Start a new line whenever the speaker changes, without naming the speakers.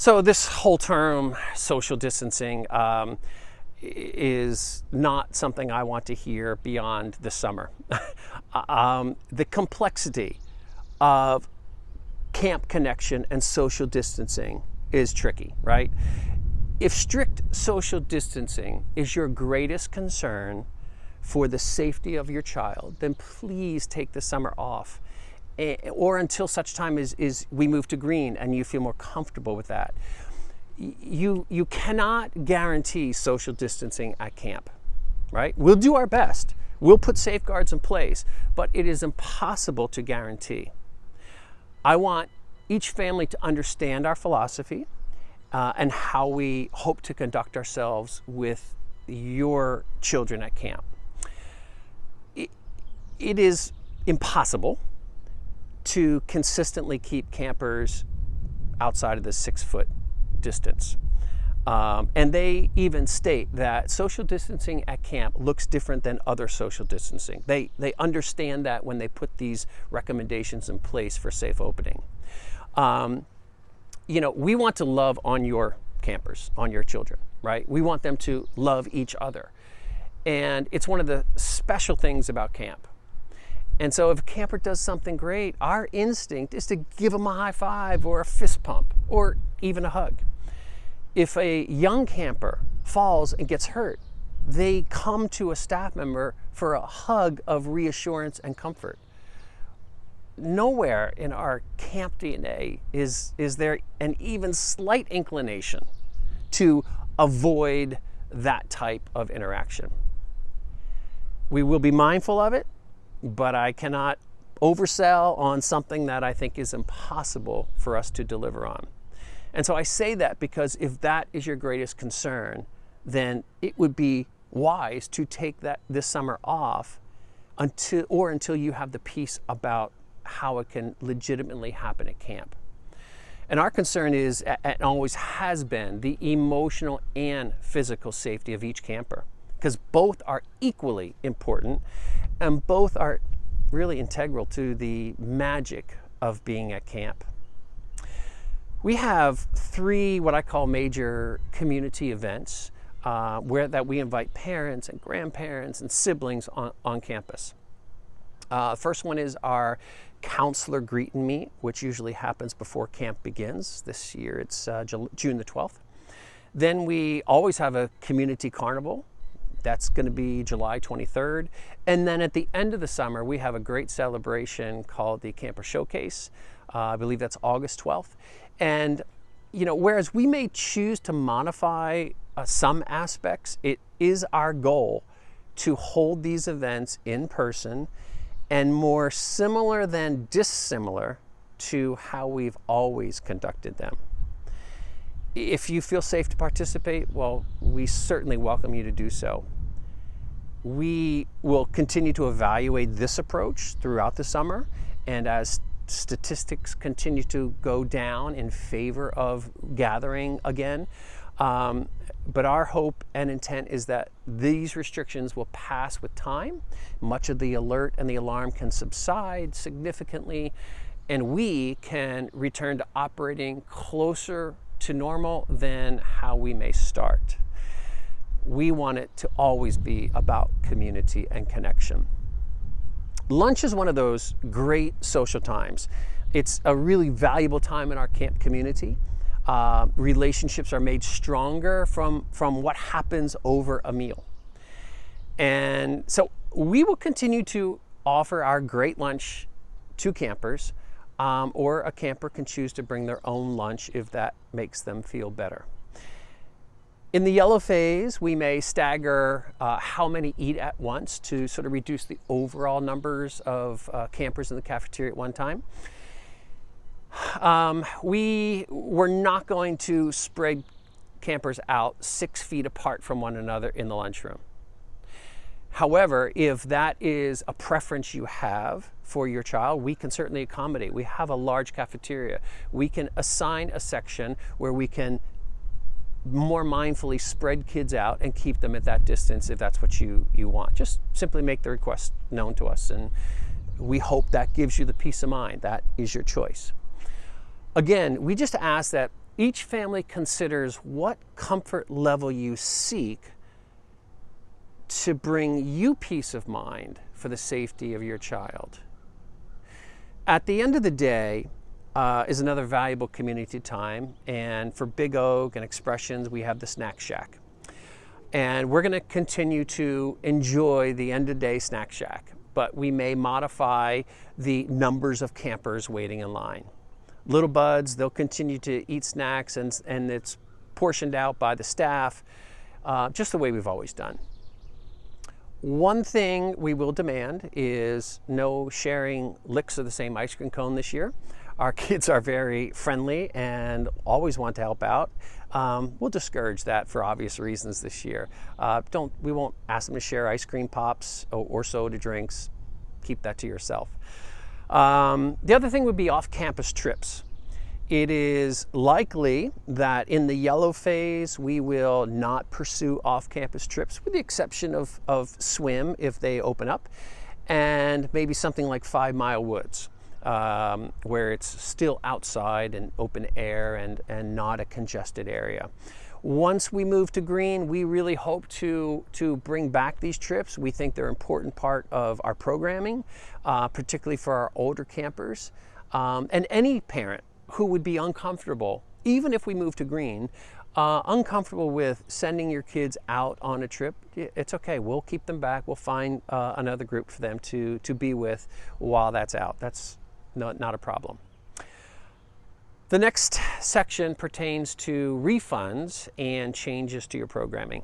So this whole term, social distancing, is not something I want to hear beyond the summer. The complexity of camp connection and social distancing is tricky, right? If strict social distancing is your greatest concern for the safety of your child, then please take the summer off, or until such time as we move to green and you feel more comfortable with that. You cannot guarantee social distancing at camp, right? We'll do our best. We'll put safeguards in place, but it is impossible to guarantee. I want each family to understand our philosophy and how we hope to conduct ourselves with your children at camp. It is impossible to consistently keep campers outside of the 6-foot distance. And they even state that social distancing at camp looks different than other social distancing. They understand that when they put these recommendations in place for safe opening. We want to love on your campers, on your children, right? We want them to love each other. And it's one of the special things about camp. And so if a camper does something great, our instinct is to give them a high five or a fist pump or even a hug. If a young camper falls and gets hurt, they come to a staff member for a hug of reassurance and comfort. Nowhere in our camp DNA is there an even slight inclination to avoid that type of interaction. We will be mindful of it, but I cannot oversell on something that I think is impossible for us to deliver on. And so I say that because if that is your greatest concern, then it would be wise to take this summer off until you have the peace about how it can legitimately happen at camp. And our concern is, and always has been, the emotional and physical safety of each camper, because both are equally important and both are really integral to the magic of being at camp. We have 3 what I call major community events that we invite parents and grandparents and siblings on campus. First one is our counselor greet and meet, which usually happens before camp begins. This year it's June the 12th. Then we always have a community carnival. That's going to be July 23rd. And then at the end of the summer, we have a great celebration called the Camper Showcase. I believe that's August 12th. And, whereas we may choose to modify some aspects, it is our goal to hold these events in person and more similar than dissimilar to how we've always conducted them. If you feel safe to participate, well, we certainly welcome you to do so. We will continue to evaluate this approach throughout the summer, and as statistics continue to go down in favor of gathering again, but our hope and intent is that these restrictions will pass with time. Much of the alert and the alarm can subside significantly, and we can return to operating closer to normal than how we may start. We want it to always be about community and connection. Lunch is one of those great social times. It's a really valuable time in our camp community. Relationships are made stronger from what happens over a meal. And so we will continue to offer our great lunch to campers, or a camper can choose to bring their own lunch if that makes them feel better. In the yellow phase, we may stagger how many eat at once to sort of reduce the overall numbers of campers in the cafeteria at one time. We're not going to spread campers out 6 feet apart from one another in the lunchroom. However, if that is a preference you have for your child, we can certainly accommodate. We have a large cafeteria. We can assign a section where we can more mindfully spread kids out and keep them at that distance if that's what you want. Just simply make the request known to us, and we hope that gives you the peace of mind. That is your choice. Again, we just ask that each family considers what comfort level you seek to bring you peace of mind for the safety of your child. At the end of the day is another valuable community time, and for Big Oak and Expressions, we have the Snack Shack. And we're going to continue to enjoy the end of day Snack Shack, but we may modify the numbers of campers waiting in line. Little buds, they'll continue to eat snacks, and it's portioned out by the staff, just the way we've always done. One thing we will demand is no sharing licks of the same ice cream cone this year. Our kids are very friendly and always want to help out. We'll discourage that for obvious reasons this year. We won't ask them to share ice cream pops or soda drinks. Keep that to yourself. The other thing would be off-campus trips. It is likely that in the yellow phase, we will not pursue off-campus trips, with the exception of swim if they open up, and maybe something like 5 Mile Woods, where it's still outside and open air and not a congested area. Once we move to green, we really hope to bring back these trips. We think they're an important part of our programming, particularly for our older campers, and any parent who would be uncomfortable, even if we move to green, uncomfortable with sending your kids out on a trip. It's okay. We'll keep them back. We'll find another group for them to be with while that's out. That's not a problem. The next section pertains to refunds and changes to your programming.